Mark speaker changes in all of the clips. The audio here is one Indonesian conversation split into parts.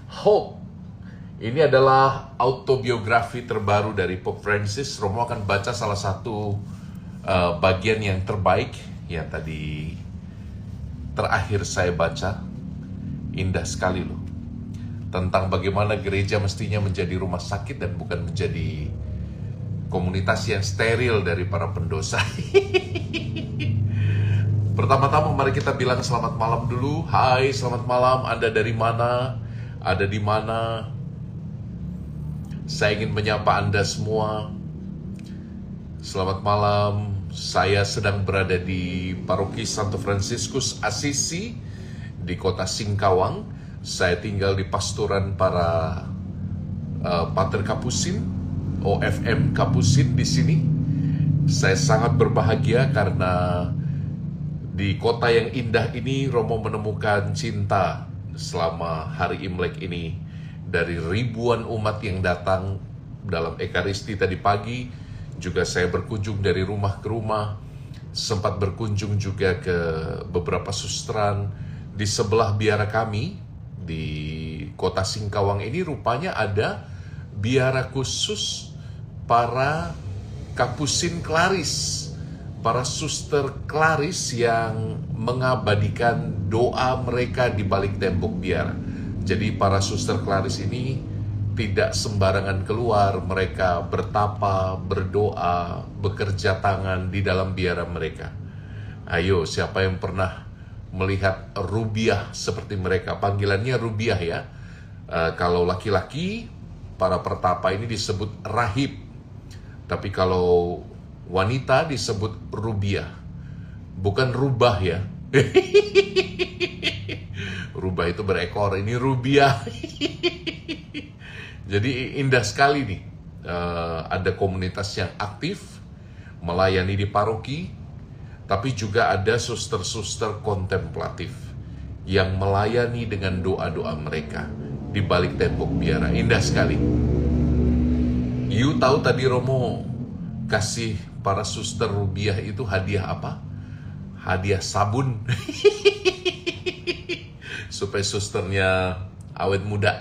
Speaker 1: Hope. Ini adalah autobiografi terbaru dari Pope Francis. Romo akan baca salah satu bagian yang terbaik yang tadi terakhir saya baca. Indah sekali loh. Tentang bagaimana gereja mestinya menjadi rumah sakit dan bukan menjadi komunitas yang steril dari para pendosa. Pertama-tama mari kita bilang selamat malam dulu. Hai, selamat malam. Anda dari mana? Ada di mana? Saya ingin menyapa Anda semua. Selamat malam. Saya sedang berada di Paroki Santo Fransiskus Assisi di kota Singkawang. Saya tinggal di pastoran para Pater Kapusin, OFM Kapusin di sini. Saya sangat berbahagia karena di kota yang indah ini Romo menemukan cinta selama hari Imlek ini. Dari ribuan umat yang datang dalam Ekaristi tadi pagi, juga saya berkunjung dari rumah ke rumah, sempat berkunjung juga ke beberapa susteran. Di sebelah biara kami, di kota Singkawang ini rupanya ada biara khusus para Kapusin Klaris, para suster Klaris yang mengabadikan doa mereka di balik tembok biara. Jadi para suster Klaris ini tidak sembarangan keluar, mereka bertapa, berdoa, bekerja tangan di dalam biara mereka. Ayo, siapa yang pernah melihat rubiah seperti mereka? Panggilannya rubiah ya. Kalau laki-laki, para pertapa ini disebut rahib. Tapi kalau wanita disebut rubiah. Bukan rubah ya. Rubah itu berekor, ini rubiah. Jadi indah sekali nih. Ada komunitas yang aktif melayani di paroki, tapi juga ada suster-suster kontemplatif yang melayani dengan doa-doa mereka di balik tembok biara. Indah sekali. You tahu tadi Romo kasih para suster rubiah itu hadiah apa? Hadiah sabun. Supaya susternya awet muda.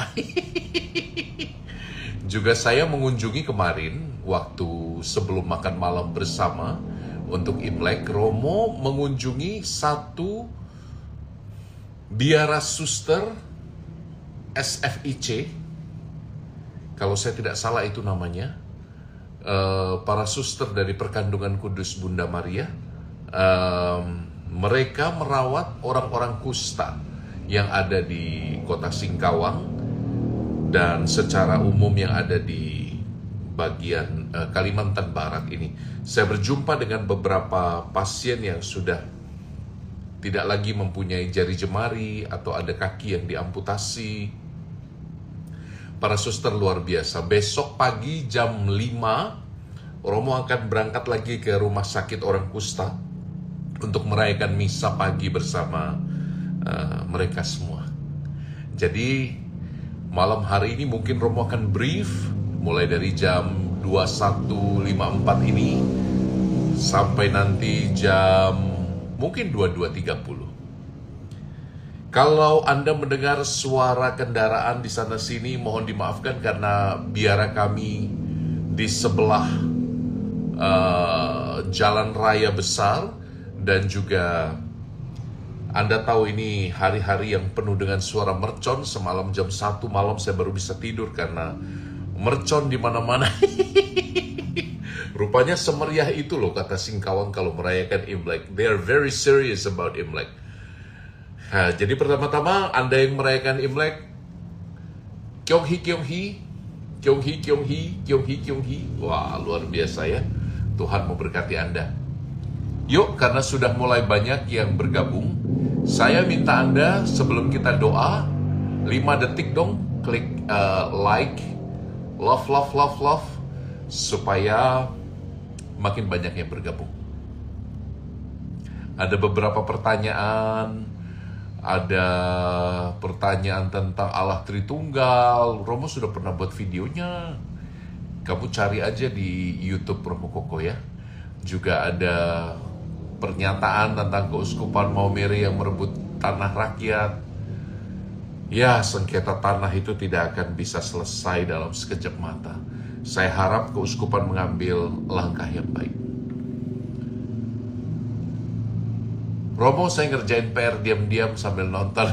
Speaker 1: Juga saya mengunjungi kemarin waktu sebelum makan malam bersama untuk Imlek, Romo mengunjungi satu biara suster SFIC. Kalau saya tidak salah itu namanya. Para suster dari Perkandungan Kudus Bunda Maria. Mereka merawat orang-orang kusta yang ada di kota Singkawang dan secara umum yang ada di bagian Kalimantan Barat ini. Saya berjumpa dengan beberapa pasien yang sudah tidak lagi mempunyai jari jemari atau ada kaki yang diamputasi. Para suster luar biasa. Besok pagi jam 5 Romo akan berangkat lagi ke rumah sakit orang kusta untuk merayakan misa pagi bersama mereka semua. Jadi malam hari ini mungkin Romo akan brief mulai dari jam 21.54 ini sampai nanti jam mungkin 22.30. Kalau Anda mendengar suara kendaraan di sana sini, mohon dimaafkan karena biara kami di sebelah jalan raya besar dan juga Anda tahu ini hari-hari yang penuh dengan suara mercon. Semalam jam 1 malam saya baru bisa tidur karena mercon di mana-mana. Rupanya semeriah itu loh kata Singkawang kalau merayakan Imlek. They are very serious about Imlek. Nah, jadi pertama-tama Anda yang merayakan Imlek, Kyonghi Kyonghi, Kyonghi Kyonghi, Kyonghi Kyonghi. Wah, luar biasa ya. Tuhan memberkati Anda. Yuk, karena sudah mulai banyak yang bergabung, saya minta Anda sebelum kita doa, 5 detik dong, klik like, love, supaya makin banyak yang bergabung. Ada beberapa pertanyaan, ada pertanyaan tentang Allah Tritunggal. Romo sudah pernah buat videonya. Kamu cari aja di YouTube Romo Koko ya. Juga ada pernyataan tentang keuskupan Maumere yang merebut tanah rakyat. Ya, sengketa tanah itu tidak akan bisa selesai dalam sekejap mata. Saya harap keuskupan mengambil langkah yang baik. Romo, saya ngerjain PR diam-diam sambil nonton.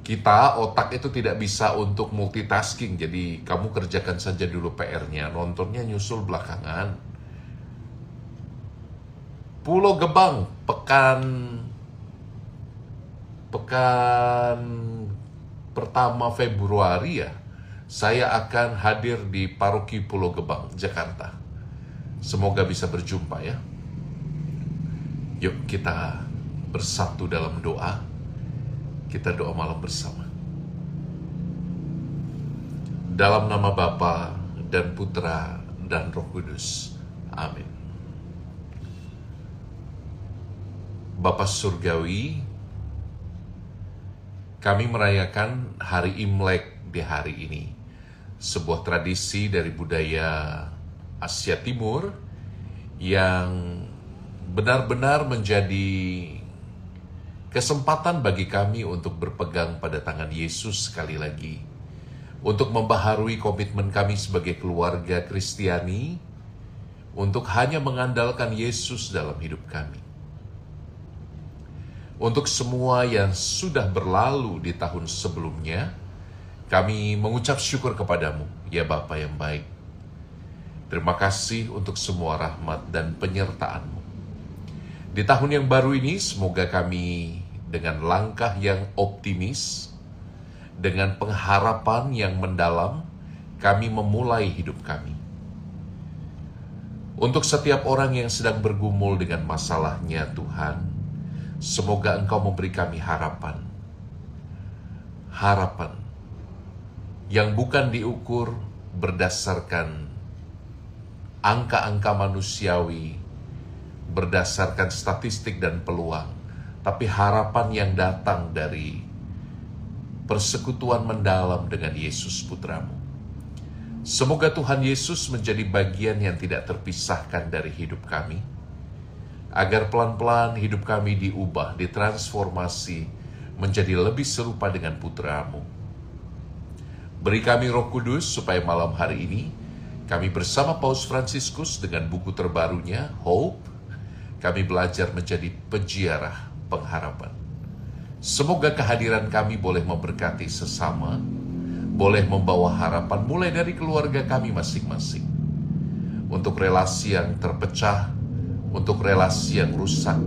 Speaker 1: Kita, otak itu tidak bisa untuk multitasking, jadi kamu kerjakan saja dulu PR-nya, nontonnya nyusul belakangan. Pulau Gebang, pekan pertama Februari ya, saya akan hadir di Paroki Pulau Gebang, Jakarta. Semoga bisa berjumpa ya. Yuk kita bersatu dalam doa. Kita doa malam bersama. Dalam nama Bapa dan Putra dan Roh Kudus. Amin. Bapa Surgawi, kami merayakan hari Imlek di hari ini. Sebuah tradisi dari budaya Asia Timur yang benar-benar menjadi kesempatan bagi kami untuk berpegang pada tangan Yesus sekali lagi. Untuk membaharui komitmen kami sebagai keluarga Kristiani, untuk hanya mengandalkan Yesus dalam hidup kami. Untuk semua yang sudah berlalu di tahun sebelumnya, kami mengucap syukur kepadamu, ya Bapa yang baik. Terima kasih untuk semua rahmat dan penyertaan-Mu. Di tahun yang baru ini, semoga kami dengan langkah yang optimis, dengan pengharapan yang mendalam, kami memulai hidup kami. Untuk setiap orang yang sedang bergumul dengan masalahnya, Tuhan, semoga Engkau memberi kami harapan. Harapan yang bukan diukur berdasarkan angka-angka manusiawi, berdasarkan statistik dan peluang, tapi harapan yang datang dari persekutuan mendalam dengan Yesus Putramu. Semoga Tuhan Yesus menjadi bagian yang tidak terpisahkan dari hidup kami, agar pelan-pelan hidup kami diubah, ditransformasi, menjadi lebih serupa dengan Putramu. Beri kami Roh Kudus supaya malam hari ini, kami bersama Paus Fransiskus dengan buku terbarunya, Hope, kami belajar menjadi peziarah pengharapan. Semoga kehadiran kami boleh memberkati sesama, boleh membawa harapan mulai dari keluarga kami masing-masing. Untuk relasi yang terpecah, untuk relasi yang rusak,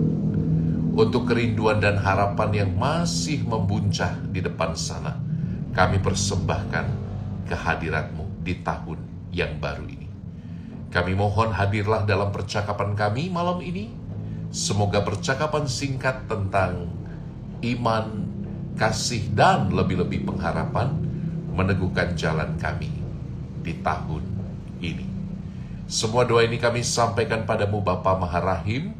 Speaker 1: untuk kerinduan dan harapan yang masih membuncah di depan sana, kami persembahkan kehadirat-Mu di tahun yang baru ini. Kami mohon hadirlah dalam percakapan kami malam ini. Semoga percakapan singkat tentang iman, kasih, dan lebih-lebih pengharapan meneguhkan jalan kami di tahun ini. Semua doa ini kami sampaikan padamu Bapa Maha Rahim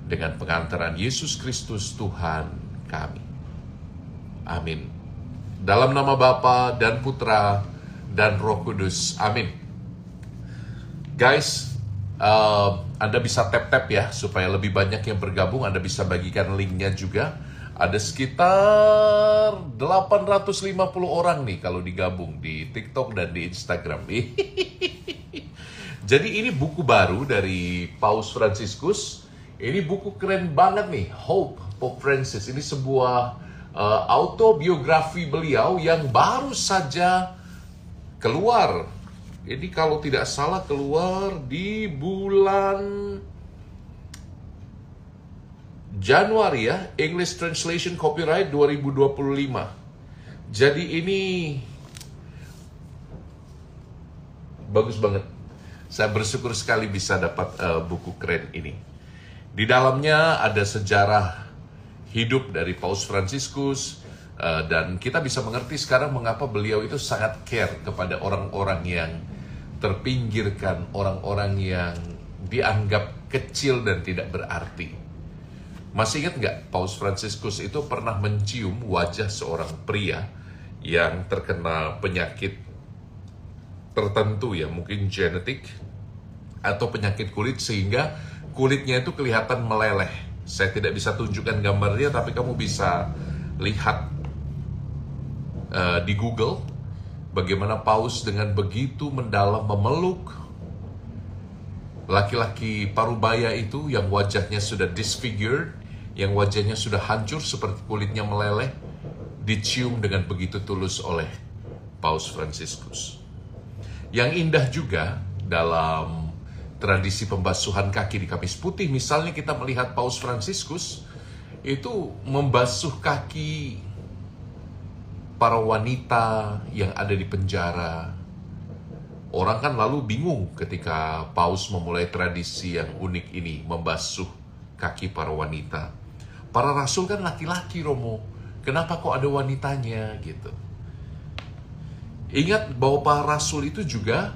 Speaker 1: dengan pengantaran Yesus Kristus Tuhan kami. Amin. Dalam nama Bapa dan Putra dan Roh Kudus. Amin. Guys, Anda bisa tap-tap ya supaya lebih banyak yang bergabung. Anda bisa bagikan linknya juga. Ada sekitar 850 orang nih kalau digabung di TikTok dan di Instagram. Jadi ini buku baru dari Paus Fransiskus. Ini buku keren banget nih, Hope, Pope Francis. Ini sebuah autobiografi beliau yang baru saja keluar. Ini kalau tidak salah keluar di bulan Januari ya, English Translation Copyright 2025. Jadi ini bagus banget. Saya bersyukur sekali bisa dapat buku keren ini. Di dalamnya ada sejarah hidup dari Paus Fransiskus, dan kita bisa mengerti sekarang mengapa beliau itu sangat care kepada orang-orang yang terpinggirkan, orang-orang yang dianggap kecil dan tidak berarti. Masih ingat nggak Paus Fransiskus itu pernah mencium wajah seorang pria yang terkena penyakit tertentu ya, mungkin genetik atau penyakit kulit sehingga kulitnya itu kelihatan meleleh. Saya tidak bisa tunjukkan gambarnya, tapi kamu bisa lihat di Google bagaimana Paus dengan begitu mendalam memeluk laki-laki parubaya itu yang wajahnya sudah disfigured, yang wajahnya sudah hancur seperti kulitnya meleleh, dicium dengan begitu tulus oleh Paus Fransiskus. Yang indah juga dalam tradisi pembasuhan kaki di Kamis Putih, misalnya kita melihat Paus Fransiskus itu membasuh kaki para wanita yang ada di penjara. Orang kan lalu bingung ketika Paus memulai tradisi yang unik ini, membasuh kaki para wanita. Para rasul kan laki-laki, Romo. Kenapa kok ada wanitanya gitu? Ingat bahwa para rasul itu juga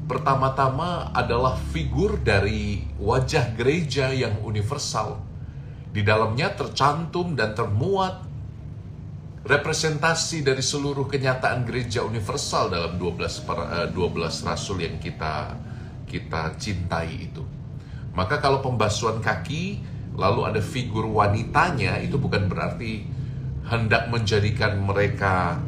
Speaker 1: pertama-tama adalah figur dari wajah gereja yang universal. Di dalamnya tercantum dan termuat representasi dari seluruh kenyataan gereja universal dalam 12 rasul yang kita cintai itu. Maka kalau pembasuhan kaki lalu ada figur wanitanya, itu bukan berarti hendak menjadikan mereka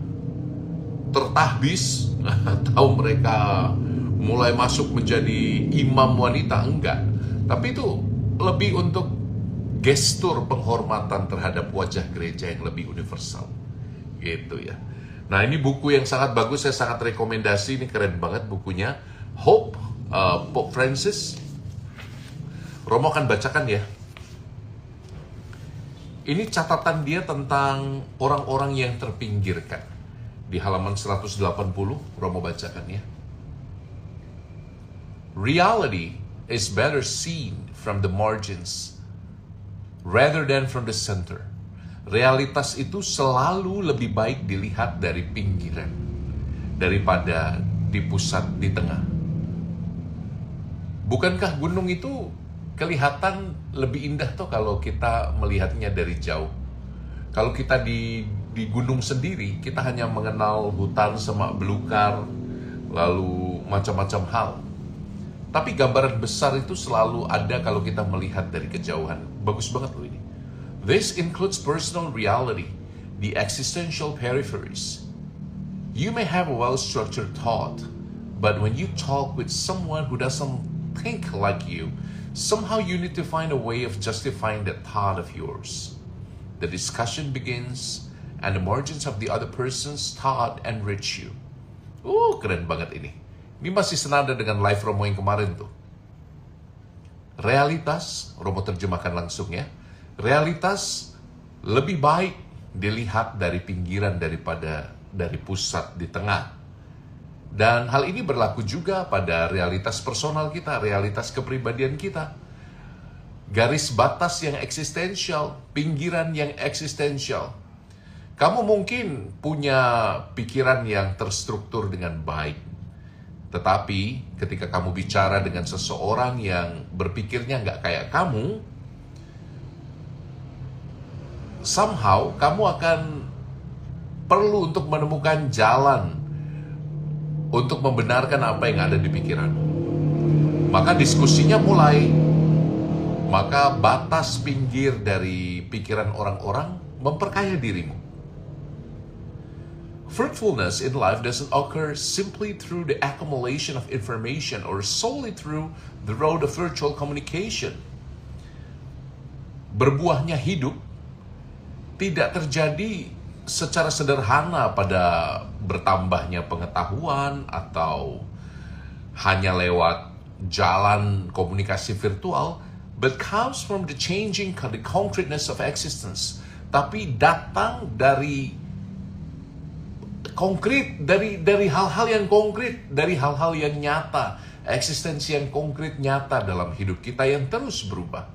Speaker 1: tertahbis atau mereka mulai masuk menjadi imam wanita, enggak. Tapi itu lebih untuk gestur penghormatan terhadap wajah gereja yang lebih universal. Gitu ya. Nah, ini buku yang sangat bagus, saya sangat rekomendasi, ini keren banget bukunya. Hope, Pope Francis. Romo akan bacakan ya. Ini catatan dia tentang orang-orang yang terpinggirkan. Di halaman 180, Romo bacakan ya. Reality is better seen from the margins rather than from the center. Realitas itu selalu lebih baik dilihat dari pinggiran daripada di pusat, di tengah. Bukankah gunung itu kelihatan lebih indah tuh kalau kita melihatnya dari jauh? Kalau kita di gunung sendiri, kita hanya mengenal hutan, semak belukar, lalu macam-macam hal. Tapi gambaran besar itu selalu ada kalau kita melihat dari kejauhan. Bagus banget loh ini. This includes personal reality, the existential peripheries. You may have a well-structured thought, but when you talk with someone who doesn't think like you, somehow you need to find a way of justifying that thought of yours. The discussion begins, and the margins of the other person's thought enrich you. Keren banget ini. Ini masih senada dengan live Romo yang kemarin tuh. Realitas, Romo terjemahkan langsung ya. Realitas lebih baik dilihat dari pinggiran daripada dari pusat, di tengah. Dan hal ini berlaku juga pada realitas personal kita, realitas kepribadian kita. Garis batas yang eksistensial, pinggiran yang eksistensial. Kamu mungkin punya pikiran yang terstruktur dengan baik. Tetapi ketika kamu bicara dengan seseorang yang berpikirnya nggak kayak kamu, somehow kamu akan perlu untuk menemukan jalan untuk membenarkan apa yang ada di pikiranmu. Maka diskusinya mulai. Maka batas pinggir dari pikiran orang-orang memperkaya dirimu. Fruitfulness in life doesn't occur simply through the accumulation of information or solely through the road of virtual communication. Berbuahnya hidup tidak terjadi secara sederhana pada bertambahnya pengetahuan atau hanya lewat jalan komunikasi virtual, but comes from the changing the concreteness of existence. Tapi datang dari konkret, dari hal-hal yang konkret, dari hal-hal yang nyata, eksistensi yang konkret nyata dalam hidup kita yang terus berubah.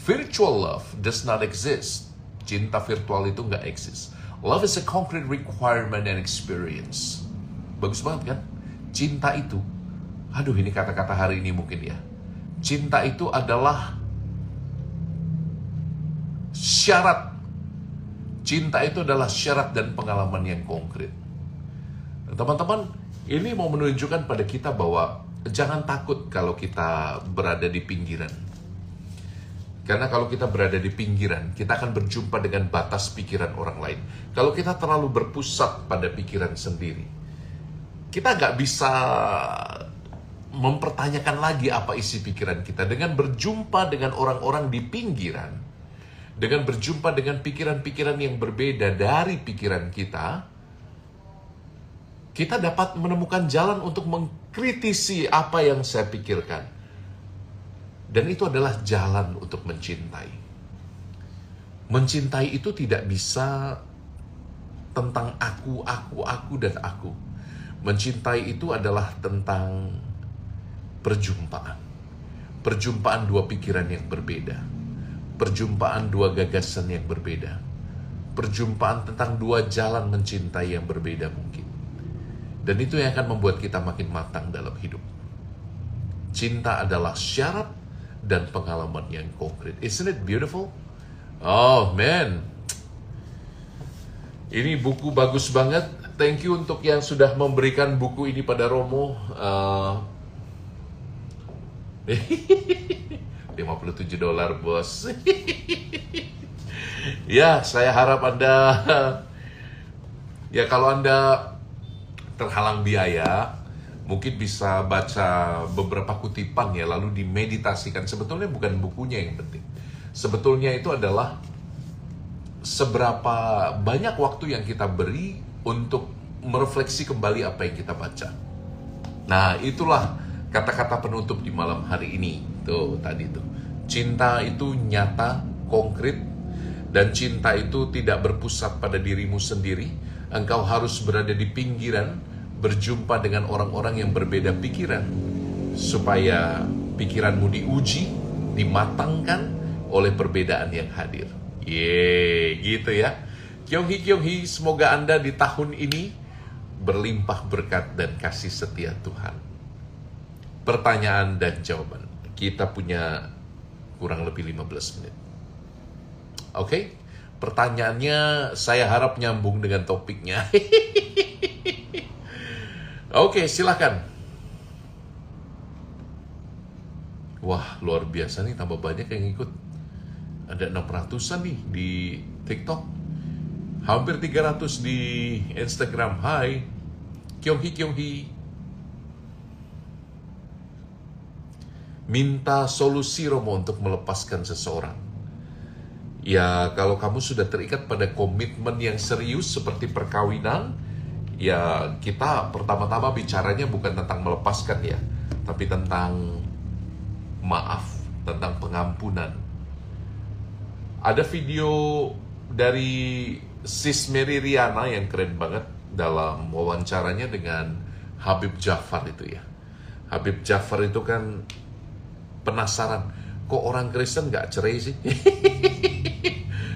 Speaker 1: Virtual love does not exist. Cinta virtual itu nggak eksis. Love is a concrete requirement and experience. Bagus banget kan? Cinta itu, aduh ini kata-kata hari ini mungkin ya. Cinta itu adalah syarat. Cinta itu adalah syarat dan pengalaman yang konkret. Teman-teman, ini mau menunjukkan pada kita bahwa jangan takut kalau kita berada di pinggiran. Karena kalau kita berada di pinggiran, kita akan berjumpa dengan batas pikiran orang lain. Kalau kita terlalu berpusat pada pikiran sendiri, kita nggak bisa mempertanyakan lagi apa isi pikiran kita. Dengan berjumpa dengan orang-orang di pinggiran, dengan berjumpa dengan pikiran-pikiran yang berbeda dari pikiran kita dapat menemukan jalan untuk mengkritisi apa yang saya pikirkan. Dan itu adalah jalan untuk mencintai. Mencintai itu tidak bisa tentang aku, dan aku. Mencintai itu adalah tentang perjumpaan. Perjumpaan dua pikiran yang berbeda. Perjumpaan dua gagasan yang berbeda. Perjumpaan tentang dua jalan mencintai yang berbeda mungkin. Dan itu yang akan membuat kita makin matang dalam hidup. Cinta adalah syarat dan pengalaman yang konkret. Isn't it beautiful? Oh man, ini buku bagus banget. Thank you untuk yang sudah memberikan buku ini pada Romo. $57 bos. Ya, saya harap Anda, ya kalau Anda terhalang biaya, mungkin bisa baca beberapa kutipan ya, lalu dimeditasikan. Sebetulnya bukan bukunya yang penting. Sebetulnya itu adalah seberapa banyak waktu yang kita beri untuk merefleksi kembali apa yang kita baca. Nah, itulah kata-kata penutup di malam hari ini. Tuh, tadi tuh. Cinta itu nyata, konkret, dan cinta itu tidak berpusat pada dirimu sendiri. Engkau harus berada di pinggiran, berjumpa dengan orang-orang yang berbeda pikiran, supaya pikiranmu diuji, dimatangkan oleh perbedaan yang hadir. Gitu ya. Kyung-hee, semoga Anda di tahun ini berlimpah berkat dan kasih setia Tuhan. Pertanyaan dan jawaban. Kita punya kurang lebih 15 menit. Oke? Pertanyaannya saya harap nyambung dengan topiknya. Oke, silakan. Wah, luar biasa nih, tambah banyak yang ikut. Ada 600-an nih di TikTok. Hampir 300 di Instagram. Hai. Kyung-hee. Minta solusi Romo untuk melepaskan seseorang. Ya, kalau kamu sudah terikat pada komitmen yang serius seperti perkawinan, ya kita pertama-tama bicaranya bukan tentang melepaskan ya, tapi tentang maaf, tentang pengampunan. Ada video dari Sis Mary Riana yang keren banget dalam wawancaranya dengan Habib Ja'far itu ya. Habib Ja'far itu kan penasaran, kok orang Kristen gak cerai sih?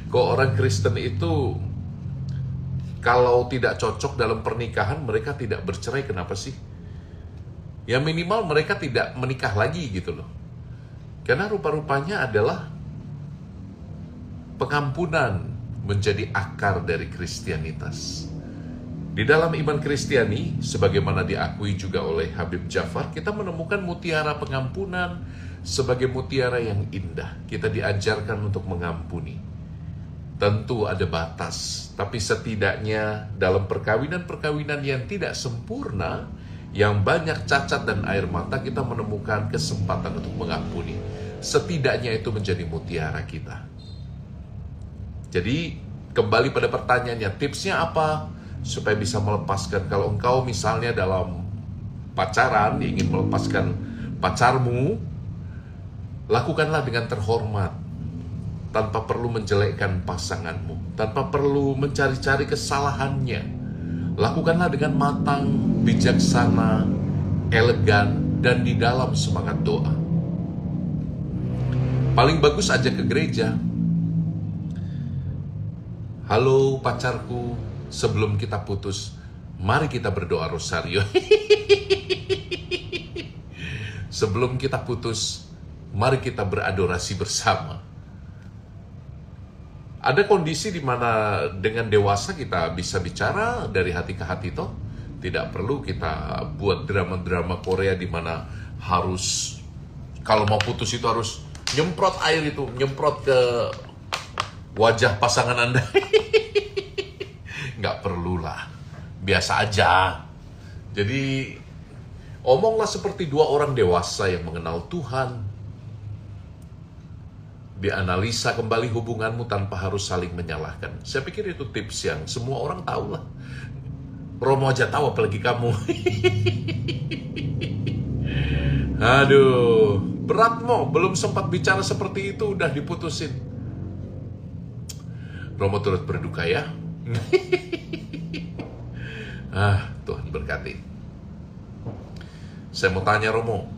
Speaker 1: Kok orang Kristen itu kalau tidak cocok dalam pernikahan, mereka tidak bercerai, kenapa sih? Ya minimal mereka tidak menikah lagi gitu loh. Karena rupa-rupanya adalah pengampunan menjadi akar dari Kristianitas. Di dalam iman Kristiani, sebagaimana diakui juga oleh Habib Ja'far, kita menemukan mutiara pengampunan sebagai mutiara yang indah. Kita diajarkan untuk mengampuni. Tentu ada batas, tapi setidaknya dalam perkawinan-perkawinan yang tidak sempurna, yang banyak cacat dan air mata, kita menemukan kesempatan untuk mengampuni. Setidaknya itu menjadi mutiara kita. Jadi, kembali pada pertanyaannya, tipsnya apa? Supaya bisa melepaskan. Kalau engkau misalnya dalam pacaran, ingin melepaskan pacarmu, lakukanlah dengan terhormat. Tanpa perlu menjelekkan pasanganmu, tanpa perlu mencari-cari kesalahannya. Lakukanlah dengan matang, bijaksana, elegan, dan di dalam semangat doa. Paling bagus ajak ke gereja. Halo pacarku, sebelum kita putus, mari kita berdoa rosario. Sebelum kita putus, mari kita beradorasi bersama. Ada kondisi di mana dengan dewasa kita bisa bicara dari hati ke hati toh. Tidak perlu kita buat drama-drama Korea di mana harus kalau mau putus itu harus nyemprot air itu, nyemprot ke wajah pasangan Anda. Nggak perlulah, biasa aja. Jadi, omonglah seperti dua orang dewasa yang mengenal Tuhan. Dianalisa kembali hubunganmu tanpa harus saling menyalahkan. Saya pikir itu tips yang semua orang tahu lah. Romo aja tahu, apalagi kamu. Aduh, berat Mo, belum sempat bicara seperti itu udah diputusin. Romo turut berduka ya. Tuhan berkati. Saya mau tanya Romo,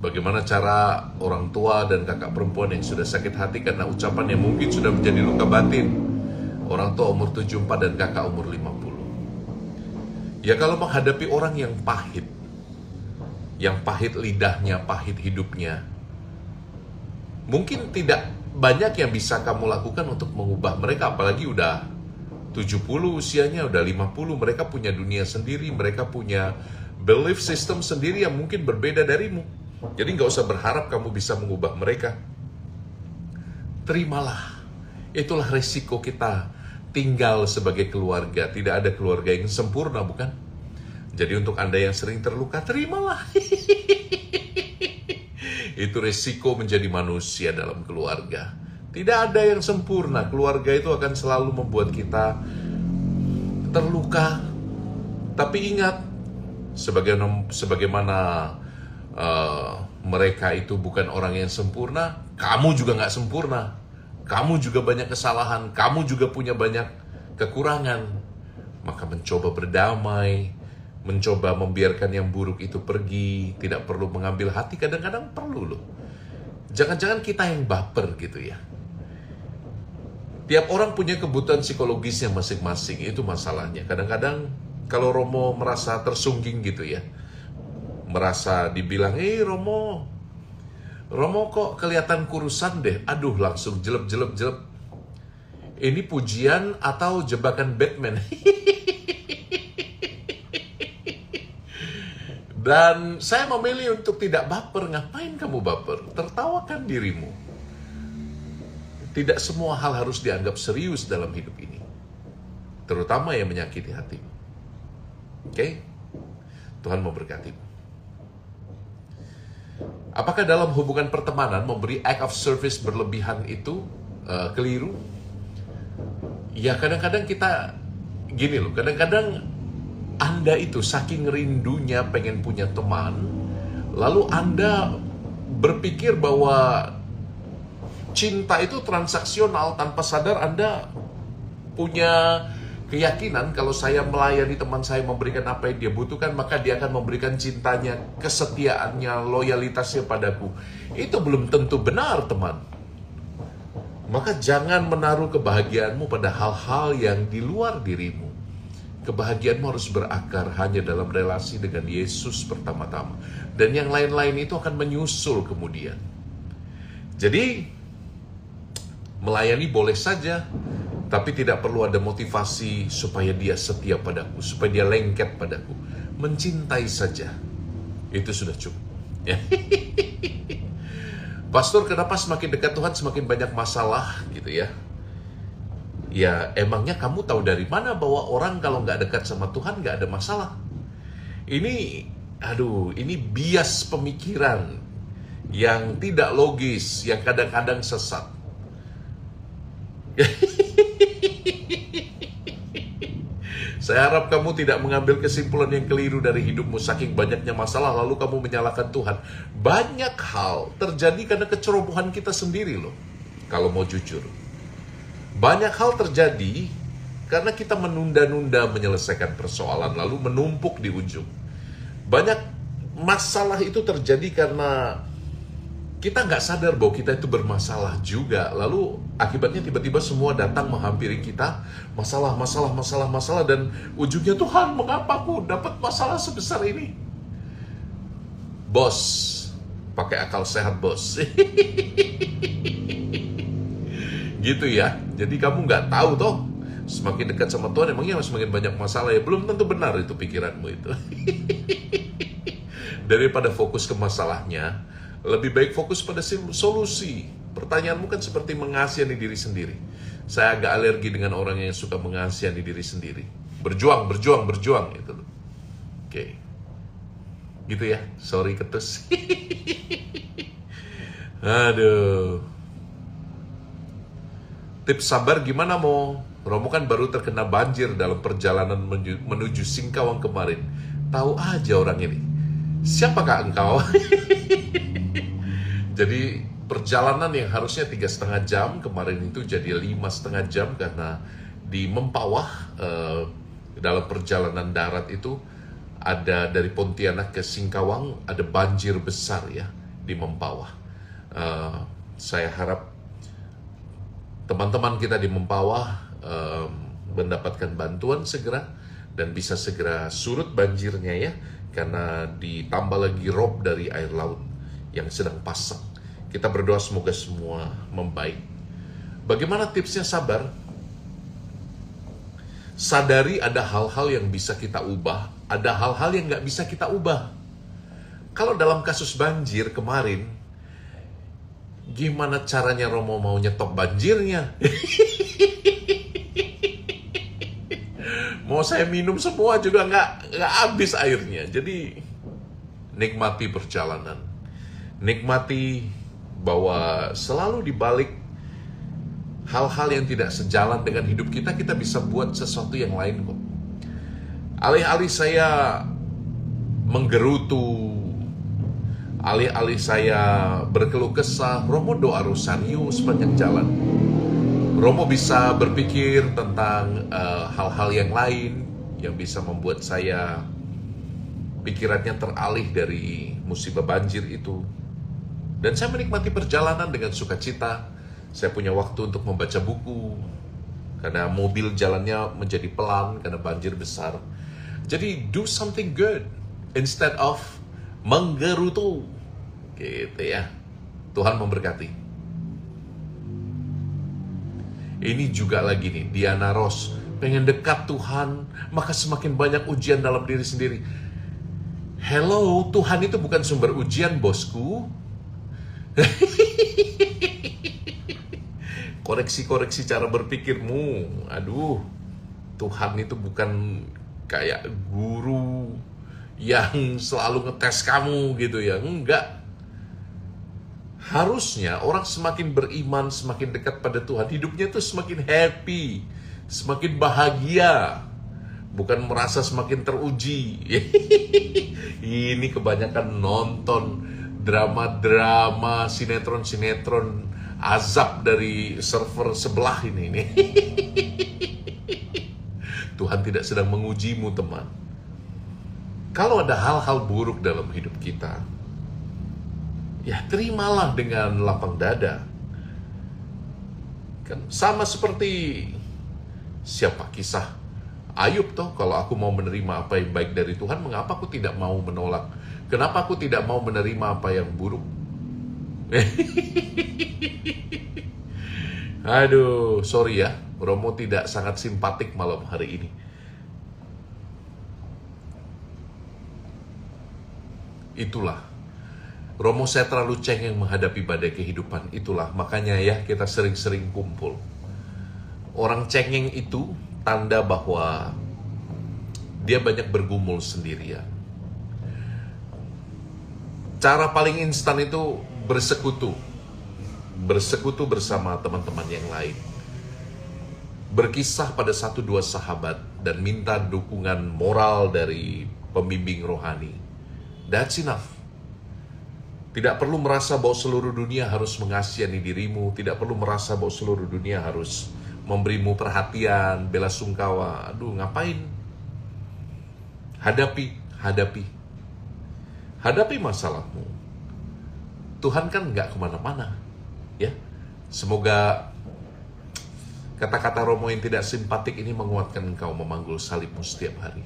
Speaker 1: bagaimana cara orang tua dan kakak perempuan yang sudah sakit hati karena ucapan yang mungkin sudah menjadi luka batin? Orang tua umur 74 dan kakak umur 50. Ya kalau menghadapi orang yang pahit lidahnya, pahit hidupnya, mungkin tidak banyak yang bisa kamu lakukan untuk mengubah mereka, apalagi udah 70 usianya, udah 50, mereka punya dunia sendiri, mereka punya belief system sendiri yang mungkin berbeda darimu. Jadi nggak usah berharap kamu bisa mengubah mereka. Terimalah. Itulah resiko kita tinggal sebagai keluarga. Tidak ada keluarga yang sempurna, bukan? Jadi untuk Anda yang sering terluka, terimalah. Itu resiko menjadi manusia dalam keluarga. Tidak ada yang sempurna. Keluarga itu akan selalu membuat kita terluka. Tapi ingat, sebagaimana mereka itu bukan orang yang sempurna, kamu juga nggak sempurna. Kamu juga banyak kesalahan, kamu juga punya banyak kekurangan. Maka mencoba berdamai, mencoba membiarkan yang buruk itu pergi, tidak perlu mengambil hati, kadang-kadang perlu loh. Jangan-jangan kita yang baper gitu ya. Tiap orang punya kebutuhan psikologisnya masing-masing, itu masalahnya. Kadang-kadang kalau Romo merasa tersungging gitu ya, merasa dibilang, Romo kok kelihatan kurusan deh. Aduh, langsung jelep. Ini pujian atau jebakan Batman? Dan saya memilih untuk tidak baper. Ngapain kamu baper? Tertawakan dirimu. Tidak semua hal harus dianggap serius dalam hidup ini. Terutama yang menyakiti hatimu. Oke? Tuhan memberkatimu. Apakah dalam hubungan pertemanan memberi act of service berlebihan itu keliru? Ya kadang-kadang kita gini loh, kadang-kadang Anda itu saking rindunya pengen punya teman, lalu Anda berpikir bahwa cinta itu transaksional, tanpa sadar Anda punya keyakinan kalau saya melayani teman saya, memberikan apa yang dia butuhkan, maka dia akan memberikan cintanya, kesetiaannya, loyalitasnya padaku. Itu belum tentu benar, teman. Maka jangan menaruh kebahagiaanmu pada hal-hal yang di luar dirimu. Kebahagiaanmu harus berakar hanya dalam relasi dengan Yesus pertama-tama. Dan yang lain-lain itu akan menyusul kemudian. Jadi, melayani boleh saja, tapi tidak perlu ada motivasi supaya dia setia padaku, supaya dia lengket padaku. Mencintai saja, itu sudah cukup. Ya. Pastor, kenapa semakin dekat Tuhan semakin banyak masalah gitu ya? Ya emangnya kamu tahu dari mana bahwa orang kalau nggak dekat sama Tuhan nggak ada masalah? Ini bias pemikiran yang tidak logis, yang kadang-kadang sesat. Saya harap kamu tidak mengambil kesimpulan yang keliru dari hidupmu saking banyaknya masalah lalu kamu menyalahkan Tuhan. Banyak hal terjadi karena kecerobohan kita sendiri loh. Kalau mau jujur. Banyak hal terjadi karena kita menunda-nunda menyelesaikan persoalan lalu menumpuk di ujung. Banyak masalah itu terjadi karena kita nggak sadar bahwa kita itu bermasalah juga. Lalu akibatnya tiba-tiba semua datang menghampiri kita. Masalah. Dan ujungnya, Tuhan mengapa aku dapat masalah sebesar ini? Bos, pakai akal sehat bos. Gitu ya. Jadi kamu nggak tahu toh. Semakin dekat sama Tuhan emangnya semakin banyak masalah ya. Belum tentu benar itu pikiranmu itu. Daripada fokus ke masalahnya, lebih baik fokus pada solusi. Pertanyaanmu kan seperti mengasihani diri sendiri. Saya agak alergi dengan orang yang suka mengasihani diri sendiri. Berjuang gitu loh. Oke. Gitu ya. Sorry ketus. Aduh. Tips sabar gimana Mo? Romo kan baru terkena banjir dalam perjalanan menuju Singkawang kemarin. Tahu aja orang ini. Siapakah engkau? Jadi perjalanan yang harusnya 3,5 jam kemarin itu jadi 5,5 jam karena di Mempawah dalam perjalanan darat itu ada dari Pontianak ke Singkawang ada banjir besar ya di Mempawah. Saya harap teman-teman kita di Mempawah mendapatkan bantuan segera dan bisa segera surut banjirnya ya, karena ditambah lagi rob dari air laut yang sedang pasang. Kita berdoa semoga semua membaik. Bagaimana tipsnya sabar? Sadari ada hal-hal yang bisa kita ubah, ada hal-hal yang nggak bisa kita ubah. Kalau dalam kasus banjir kemarin, gimana caranya Romo mau nyetop banjirnya? Mau saya minum semua juga nggak habis airnya. Jadi nikmati perjalanan, nikmati bahwa selalu di balik hal-hal yang tidak sejalan dengan hidup kita, kita bisa buat sesuatu yang lain kok. Alih-alih saya menggerutu, alih-alih saya berkeluh kesah, Romo doa rosario sepanjang jalan. Romo bisa berpikir tentang hal-hal yang lain yang bisa membuat saya pikirannya teralih dari musibah banjir itu. Dan saya menikmati perjalanan dengan sukacita. Saya punya waktu untuk membaca buku, karena mobil jalannya menjadi pelan karena banjir besar. Jadi do something good instead of menggerutu. Gitu ya. Tuhan memberkati. Ini juga lagi nih, Diana Ross. Pengen dekat Tuhan, maka semakin banyak ujian dalam diri sendiri. Hello, Tuhan itu bukan sumber ujian, bosku. Koreksi-koreksi cara berpikirmu. Aduh, Tuhan itu bukan kayak guru yang selalu ngetes kamu gitu ya. Enggak. Harusnya orang semakin beriman, semakin dekat pada Tuhan, hidupnya tuh semakin happy, semakin bahagia, bukan merasa semakin teruji. Ini kebanyakan nonton drama-drama, sinetron-sinetron azab dari server sebelah ini. Tuhan tidak sedang mengujimu, teman. Kalau ada hal-hal buruk dalam hidup kita, ya terimalah dengan lapang dada. Kan sama seperti siapa kisah Ayub toh, kalau aku mau menerima apa yang baik dari Tuhan, mengapa aku tidak mau menolak? Kenapa aku tidak mau menerima apa yang buruk? Aduh, sorry ya, Romo tidak sangat simpatik malam hari ini. Itulah, Romo saya terlalu cengeng menghadapi badai kehidupan. Itulah, makanya ya kita sering-sering kumpul. Orang cengeng itu tanda bahwa dia banyak bergumul sendirian. Cara paling instan itu bersekutu bersama teman-teman yang lain. Berkisah pada 1-2 sahabat dan minta dukungan moral dari pembimbing rohani. That's enough. Tidak perlu merasa bahwa seluruh dunia harus mengasihani dirimu. Tidak perlu merasa bahwa seluruh dunia harus memberimu perhatian, bela sungkawa. Aduh, ngapain? Hadapi masalahmu. Tuhan kan nggak kemana-mana, ya. Semoga kata-kata Romo yang tidak simpatik ini menguatkan engkau memanggul salibmu setiap hari.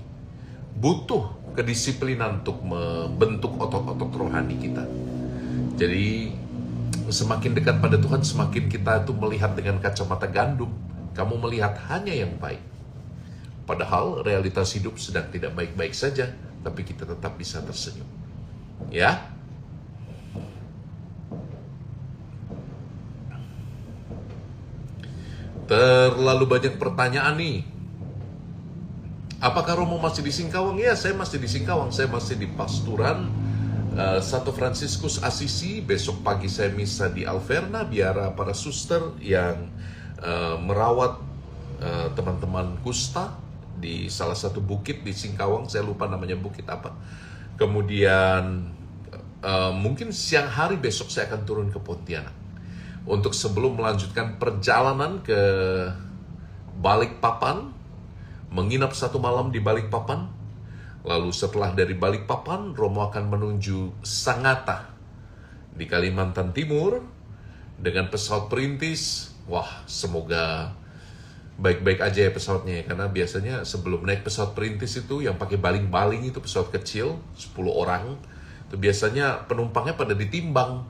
Speaker 1: Butuh kedisiplinan untuk membentuk otot-otot rohani kita. Jadi semakin dekat pada Tuhan, semakin kita itu melihat dengan kacamata gandum. Kamu melihat hanya yang baik. Padahal realitas hidup sedang tidak baik-baik saja, tapi kita tetap bisa tersenyum. Ya. Terlalu banyak pertanyaan nih. Apakah Romo masih di Singkawang? Ya, saya masih di Singkawang. Saya masih di Pasturan Santo Fransiskus Assisi. Besok pagi saya misa di Alverna, biara para suster yang merawat teman-teman kusta di salah satu bukit di Singkawang. Saya lupa namanya bukit apa. Kemudian mungkin siang hari besok saya akan turun ke Pontianak untuk sebelum melanjutkan perjalanan ke Balikpapan, menginap 1 malam di Balikpapan. Lalu setelah dari Balikpapan, Romo akan menuju Sangatta di Kalimantan Timur dengan pesawat perintis. Wah, semoga baik-baik aja ya pesawatnya ya. Karena biasanya sebelum naik pesawat perintis itu yang pakai baling-baling, itu pesawat kecil 10 orang, itu biasanya penumpangnya pada ditimbang.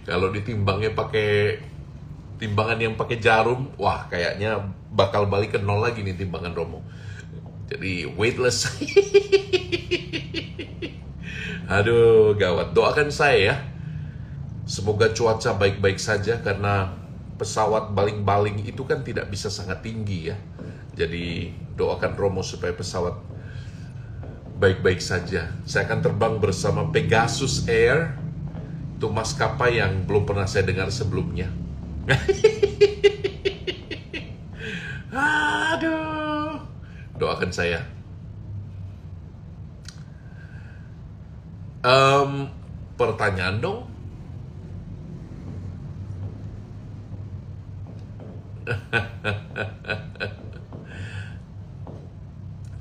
Speaker 1: Kalau ditimbangnya pakai timbangan yang pakai jarum, wah kayaknya bakal balik ke nol lagi nih timbangan Romo. Jadi weightless. Aduh, gawat. Doakan saya ya. Semoga cuaca baik-baik saja, karena pesawat baling-baling itu kan tidak bisa sangat tinggi ya. Jadi doakan Romo supaya pesawat baik-baik saja. Saya akan terbang bersama Pegasus Air. Itu maskapai yang belum pernah saya dengar sebelumnya. Aduh, doakan saya. Pertanyaan dong.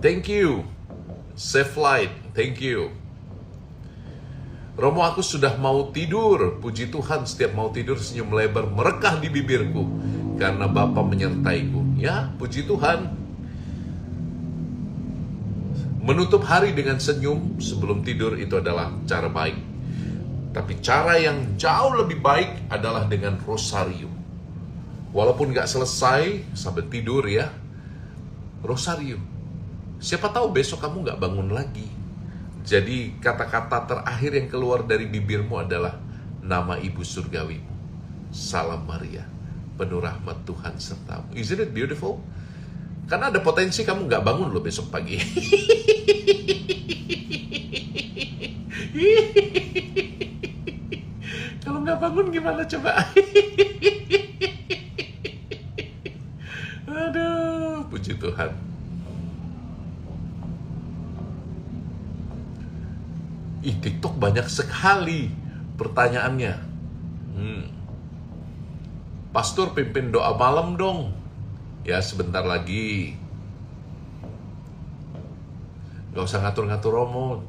Speaker 1: Thank you. Safe flight. Thank you. Romo, aku sudah mau tidur. Puji Tuhan, setiap mau tidur senyum lebar merekah di bibirku karena Bapa menyertaiku. Ya, puji Tuhan. Menutup hari dengan senyum sebelum tidur itu adalah cara baik. Tapi cara yang jauh lebih baik adalah dengan rosario. Walaupun gak selesai sampai tidur ya, rosario. Siapa tahu besok kamu gak bangun lagi. Jadi kata-kata terakhir yang keluar dari bibirmu adalah nama Ibu Surgawimu. Salam Maria, penuh rahmat Tuhan sertamu. Isn't it beautiful? Karena ada potensi kamu gak bangun loh besok pagi. Kalau gak bangun gimana coba? Aduh, puji Tuhan. TikTok banyak sekali pertanyaannya. Pastor, pimpin doa malam dong. Ya, sebentar lagi. Gak usah ngatur-ngatur Romo.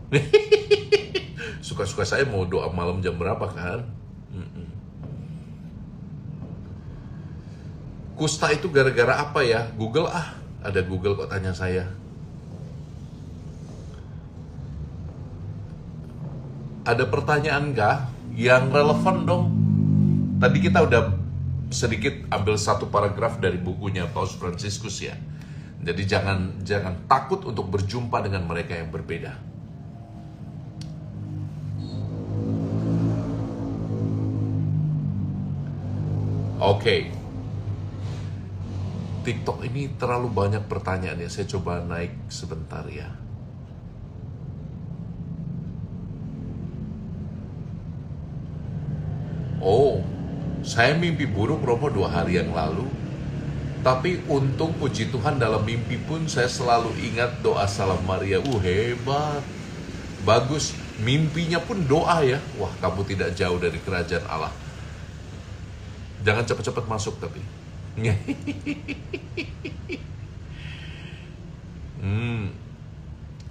Speaker 1: Suka-suka saya mau doa malam jam berapa kan? Kusta itu gara-gara apa ya? Google ada Google kok tanya saya. Ada pertanyaan kah yang relevan dong? Tadi kita udah sedikit ambil satu paragraf dari bukunya Paus Fransiskus ya. Jadi jangan takut untuk berjumpa dengan mereka yang berbeda. Oke. TikTok ini terlalu banyak pertanyaan ya. Saya coba naik sebentar ya. Oh, saya mimpi buruk Romo 2 hari yang lalu. Tapi untung puji Tuhan dalam mimpi pun saya selalu ingat doa Salam Maria. Hebat. Bagus. Mimpinya pun doa ya. Wah, kamu tidak jauh dari kerajaan Allah. Jangan cepat-cepat masuk tapi.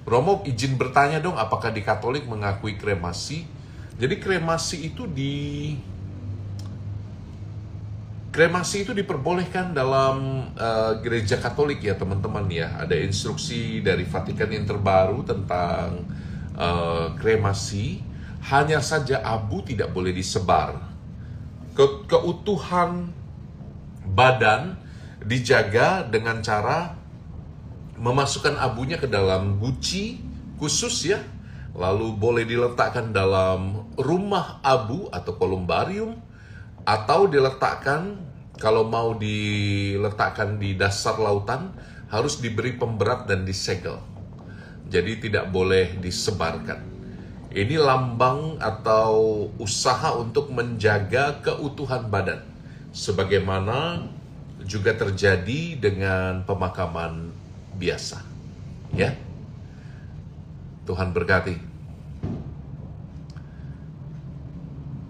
Speaker 1: Romo izin bertanya dong, apakah di Katolik mengakui kremasi? Jadi kremasi itu diperbolehkan dalam gereja Katolik ya teman-teman ya. Ada instruksi dari Vatikan yang terbaru tentang kremasi. Hanya saja abu tidak boleh disebar. Keutuhan badan dijaga dengan cara memasukkan abunya ke dalam guci khusus ya. Lalu boleh diletakkan dalam rumah abu atau kolumbarium. Atau diletakkan, kalau mau diletakkan di dasar lautan, harus diberi pemberat dan disegel. Jadi tidak boleh disebarkan. Ini lambang atau usaha untuk menjaga keutuhan badan. Sebagaimana juga terjadi dengan pemakaman biasa. Ya. Tuhan berkati.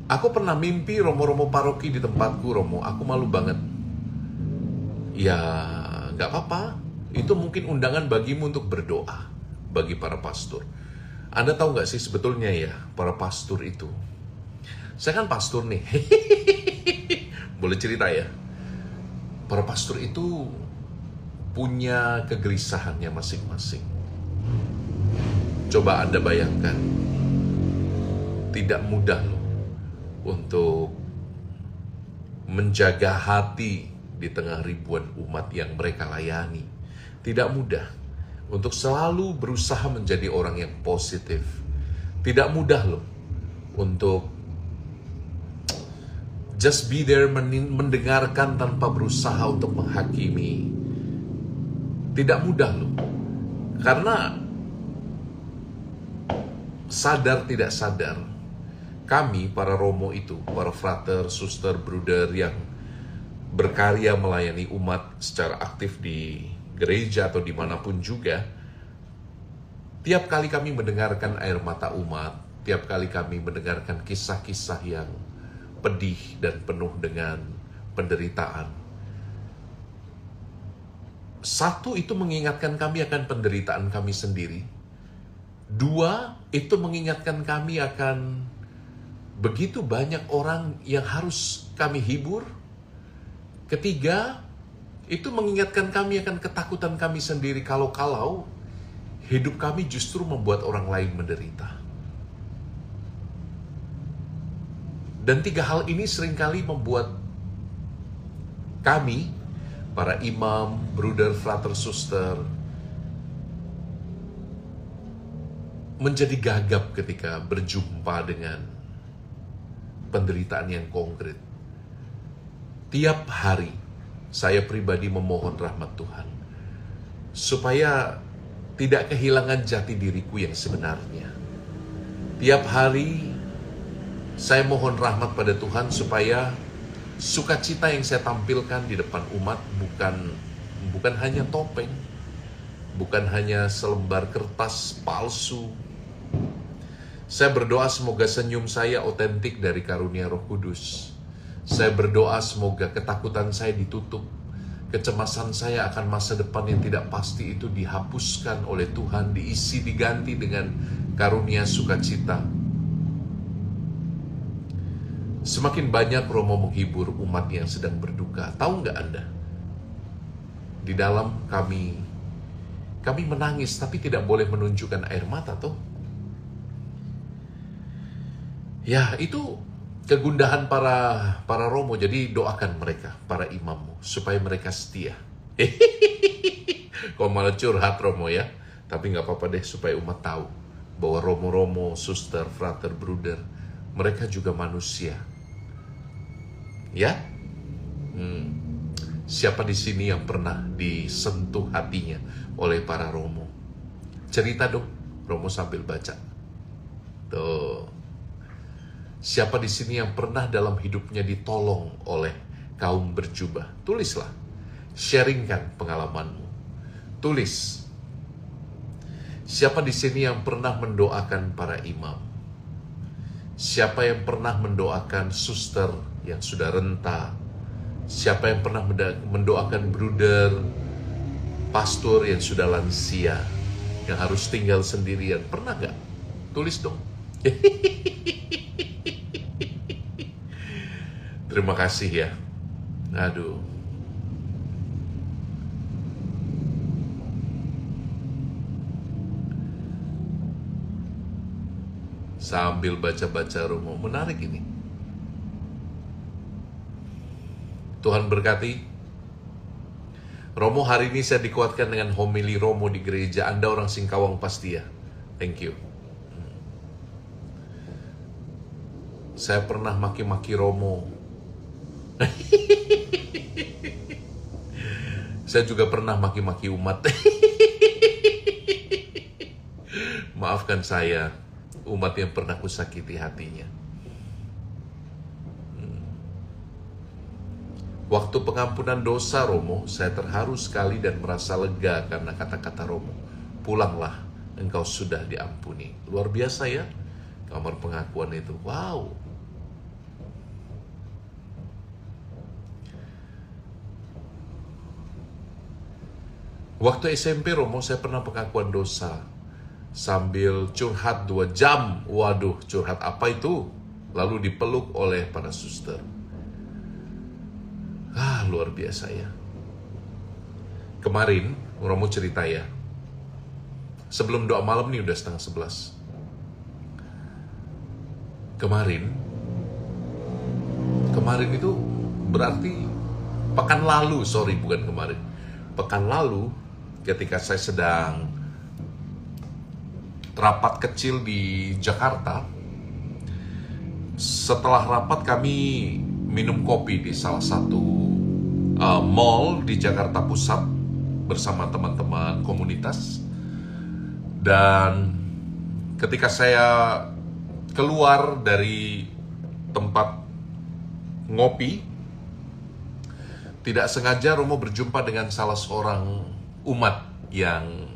Speaker 1: Aku pernah mimpi romo-romo paroki di tempatku, Romo. Aku malu banget. Ya, nggak apa-apa. Itu mungkin undangan bagimu untuk berdoa bagi para pastor. Anda tahu nggak sih sebetulnya ya, para pastor itu. Saya kan pastor nih. Boleh cerita ya. Para pastor itu punya kegelisahannya masing-masing. Coba Anda bayangkan. Tidak mudah loh untuk menjaga hati di tengah ribuan umat yang mereka layani. Tidak mudah untuk selalu berusaha menjadi orang yang positif. Tidak mudah loh untuk just be there, mendengarkan tanpa berusaha untuk menghakimi. Tidak mudah loh. Karena sadar tidak sadar, kami para romo itu, para frater, suster, bruder yang berkarya melayani umat secara aktif di gereja atau dimanapun juga, tiap kali kami mendengarkan air mata umat, tiap kali kami mendengarkan kisah-kisah yang pedih dan penuh dengan penderitaan, satu, itu mengingatkan kami akan penderitaan kami sendiri. Dua, itu mengingatkan kami akan begitu banyak orang yang harus kami hibur. Ketiga, itu mengingatkan kami akan ketakutan kami sendiri kalau-kalau hidup kami justru membuat orang lain menderita. Dan tiga hal ini seringkali membuat kami, para imam, bruder, frater, suster, menjadi gagap ketika berjumpa dengan penderitaan yang konkret. Tiap hari, saya pribadi memohon rahmat Tuhan, supaya tidak kehilangan jati diriku yang sebenarnya. Tiap hari, saya mohon rahmat pada Tuhan supaya sukacita yang saya tampilkan di depan umat bukan hanya topeng, bukan hanya selembar kertas palsu. Saya berdoa semoga senyum saya otentik dari karunia Roh Kudus. Saya berdoa semoga ketakutan saya ditutup, kecemasan saya akan masa depan yang tidak pasti itu dihapuskan oleh Tuhan, diisi, diganti dengan karunia sukacita. Semakin banyak Romo menghibur umat yang sedang berduka. Tahu nggak Anda? Di dalam kami menangis, tapi tidak boleh menunjukkan air mata toh. Ya, itu kegundahan para Romo. Jadi doakan mereka, para imammu, supaya mereka setia. Kok malah curhat Romo ya? Tapi nggak apa-apa deh, supaya umat tahu bahwa Romo-Romo, suster, frater, bruder, mereka juga manusia. Ya? Siapa di sini yang pernah disentuh hatinya oleh para Romo? Cerita dong, Romo sambil baca. Tuh. Siapa di sini yang pernah dalam hidupnya ditolong oleh kaum berjubah? Tulislah. Sharingkan pengalamanmu. Tulis. Siapa di sini yang pernah mendoakan para imam? Siapa yang pernah mendoakan suster yang sudah renta? Siapa yang pernah mendoakan bruder, pastor yang sudah lansia, yang harus tinggal sendirian? Pernah gak? Tulis dong. Terima kasih ya. Aduh. Sambil baca-baca Romo, menarik ini. Tuhan berkati. Romo, hari ini saya dikuatkan dengan homili Romo di gereja. Anda orang Singkawang pasti ya. Thank you. Saya pernah maki-maki Romo Saya juga pernah maki-maki umat. Maafkan saya, umat yang pernah kusakiti hatinya. Waktu pengampunan dosa Romo, saya terharu sekali dan merasa lega karena kata-kata Romo. Pulanglah, engkau sudah diampuni. Luar biasa ya, kamar pengakuan itu. Wow. Waktu SMP Romo, saya pernah pengakuan dosa. Sambil curhat 2 jam. Waduh, curhat apa itu? Lalu dipeluk oleh para suster. Luar biasa ya. Kemarin, Romo cerita ya. Sebelum doa malam nih udah 10:30. Kemarin itu berarti pekan lalu, bukan kemarin. Pekan lalu ketika saya sedang rapat kecil di Jakarta, setelah rapat kami minum kopi di salah satu mall di Jakarta Pusat bersama teman-teman komunitas. Dan ketika saya keluar dari tempat ngopi, tidak sengaja Romo berjumpa dengan salah seorang umat yang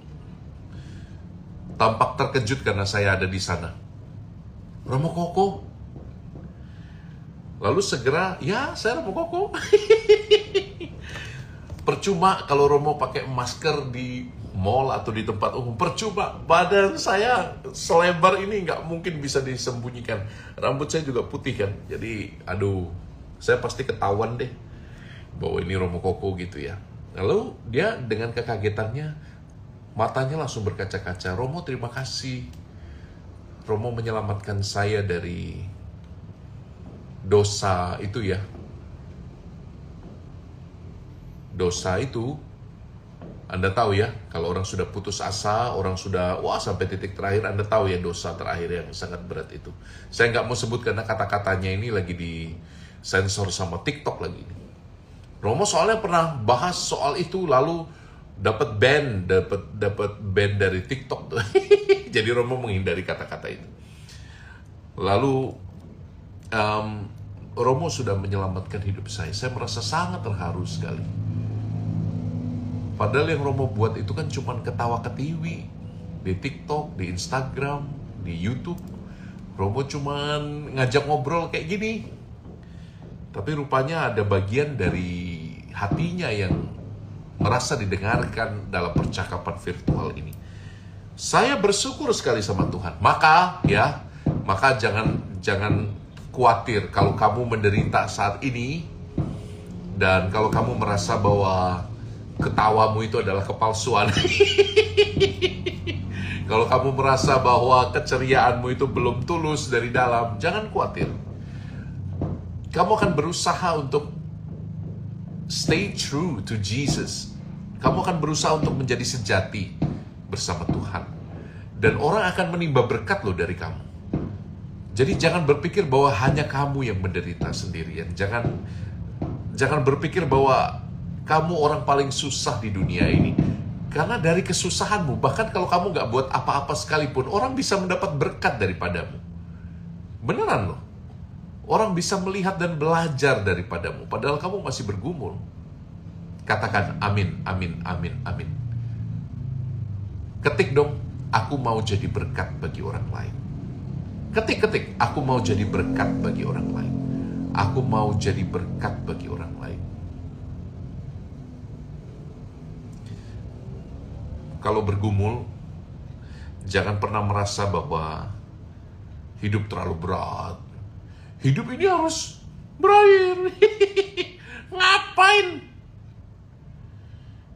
Speaker 1: tampak terkejut karena saya ada di sana. Romo Koko. Lalu segera, ya saya Romo Koko. Percuma kalau Romo pakai masker di mall atau di tempat umum. Percuma, badan saya selebar ini nggak mungkin bisa disembunyikan. Rambut saya juga putih kan. Jadi, saya pasti ketahuan deh bahwa ini Romo Koko gitu ya. Lalu dia dengan kekagetannya, matanya langsung berkaca-kaca. Romo, terima kasih. Romo menyelamatkan saya dari dosa itu ya. Dosa itu, Anda tahu ya, kalau orang sudah putus asa, orang sudah sampai titik terakhir, Anda tahu ya dosa terakhir yang sangat berat itu. Saya nggak mau sebut karena kata-katanya ini lagi disensor sama TikTok lagi. Romo soalnya pernah bahas soal itu, lalu dapat ban dari TikTok tuh. Jadi Romo menghindari kata-kata itu. Lalu Romo sudah menyelamatkan hidup saya. Saya merasa sangat terharu sekali. Padahal yang Romo buat itu kan cuma ketawa ketiwi di TikTok, di Instagram, di YouTube. Romo cuma ngajak ngobrol kayak gini. Tapi rupanya ada bagian dari hatinya yang merasa didengarkan dalam percakapan virtual ini. Saya bersyukur sekali sama Tuhan. Maka jangan khawatir kalau kamu menderita saat ini, dan kalau kamu merasa bahwa ketawamu itu adalah kepalsuan. Kalau kamu merasa bahwa keceriaanmu itu belum tulus dari dalam, jangan khawatir. Kamu akan berusaha untuk stay true to Jesus. Kamu akan berusaha untuk menjadi sejati bersama Tuhan. Dan orang akan menimba berkat loh dari kamu. Jadi jangan berpikir bahwa hanya kamu yang menderita sendirian. Jangan berpikir bahwa kamu orang paling susah di dunia ini. Karena dari kesusahanmu, bahkan kalau kamu gak buat apa-apa sekalipun, orang bisa mendapat berkat daripadamu. Beneran loh. Orang bisa melihat dan belajar daripadamu, padahal kamu masih bergumul. Katakan amin, amin, amin, amin. Ketik dong, aku mau jadi berkat bagi orang lain. Ketik, aku mau jadi berkat bagi orang lain. Aku mau jadi berkat bagi orang lain. Kalau bergumul, jangan pernah merasa bahwa hidup terlalu berat. Hidup ini harus berakhir. Ngapain?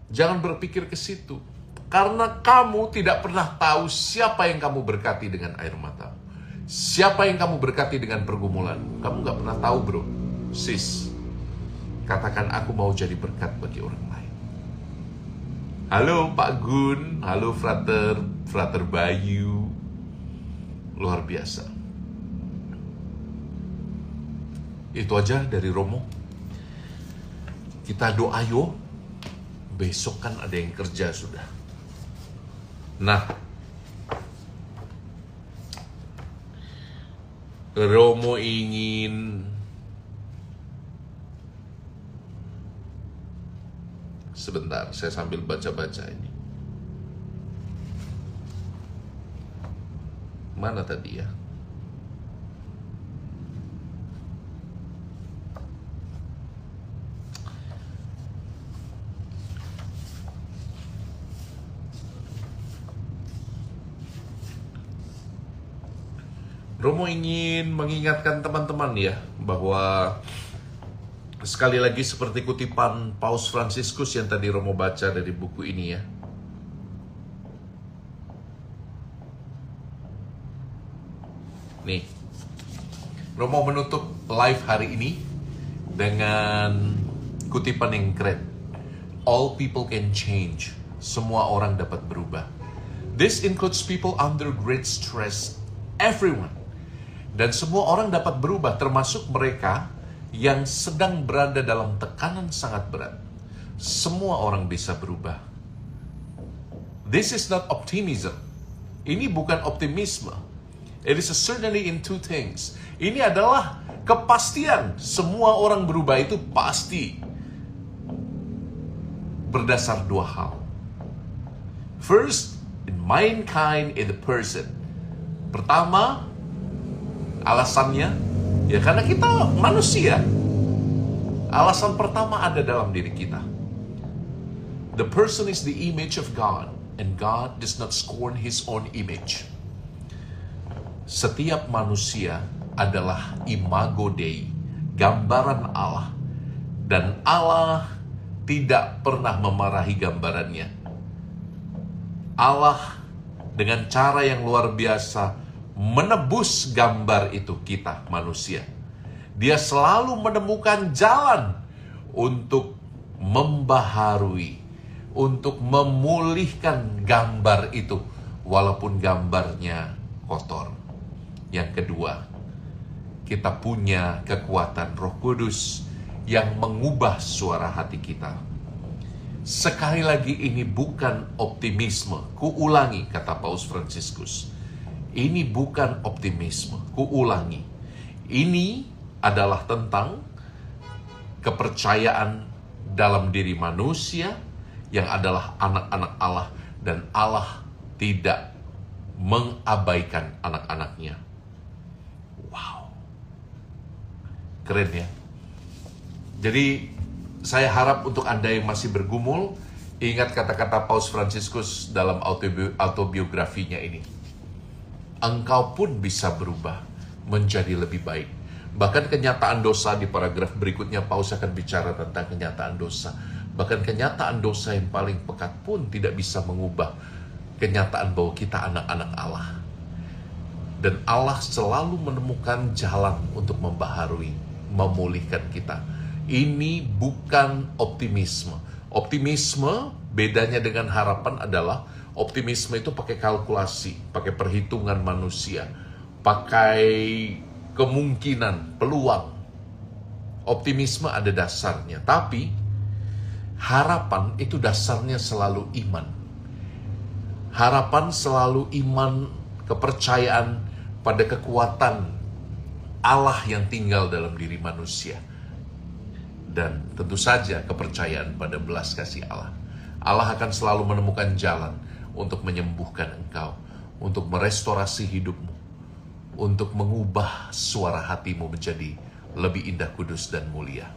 Speaker 1: Jangan berpikir ke situ. Karena kamu tidak pernah tahu siapa yang kamu berkati dengan air matamu. Siapa yang kamu berkati dengan pergumulan. Kamu gak pernah tahu bro. Sis, katakan aku mau jadi berkat bagi orang lain. Halo Pak Gun, halo Frater Bayu. Luar biasa. Itu aja dari Romo. Kita doa yuk. Besok kan ada yang kerja sudah. Nah, Romo ingin sebentar, saya sambil baca-baca ini. Mana tadi ya? Romo ingin mengingatkan teman-teman ya, bahwa sekali lagi seperti kutipan Paus Fransiskus yang tadi Romo baca dari buku ini ya. Nih, Romo menutup live hari ini dengan kutipan yang keren. All people can change. Semua orang dapat berubah. This includes people under great stress. Everyone. Dan semua orang dapat berubah, termasuk mereka yang sedang berada dalam tekanan sangat berat. Semua orang bisa berubah. This is not optimism. Ini bukan optimisme. It is a certainty in two things. Ini adalah kepastian. Semua orang berubah itu pasti. Berdasar dua hal. First, in mankind, in the person. Pertama, alasannya, ya karena kita manusia. Alasan pertama ada dalam diri kita. The person is the image of God, and God does not scorn His own image. Setiap manusia adalah imago Dei, gambaran Allah. Dan Allah tidak pernah memarahi gambarannya. Allah dengan cara yang luar biasa menebus gambar itu kita manusia. Dia selalu menemukan jalan untuk membaharui, untuk memulihkan gambar itu walaupun gambarnya kotor. Yang kedua, kita punya kekuatan Roh Kudus yang mengubah suara hati kita. Sekali lagi, ini bukan optimisme. Kuulangi, kata Paus Fransiskus. Ini bukan optimisme, kuulangi. Ini adalah tentang kepercayaan dalam diri manusia yang adalah anak-anak Allah, dan Allah tidak mengabaikan anak-anaknya. Wow. Keren ya. Jadi saya harap untuk Anda yang masih bergumul, ingat kata-kata Paus Fransiskus dalam autobiografinya ini. Engkau pun bisa berubah menjadi lebih baik. Bahkan kenyataan dosa, di paragraf berikutnya Paus akan bicara tentang kenyataan dosa. Bahkan kenyataan dosa yang paling pekat pun tidak bisa mengubah kenyataan bahwa kita anak-anak Allah. Dan Allah selalu menemukan jalan untuk membaharui, memulihkan kita. Ini bukan optimisme. Optimisme bedanya dengan harapan adalah optimisme itu pakai kalkulasi, pakai perhitungan manusia, pakai kemungkinan, peluang. Optimisme ada dasarnya, tapi harapan itu dasarnya selalu iman. Harapan selalu iman, kepercayaan pada kekuatan Allah yang tinggal dalam diri manusia. Dan tentu saja kepercayaan pada belas kasih Allah. Allah akan selalu menemukan jalan untuk menyembuhkan engkau, untuk merestorasi hidupmu, untuk mengubah suara hatimu menjadi lebih indah, kudus, dan mulia.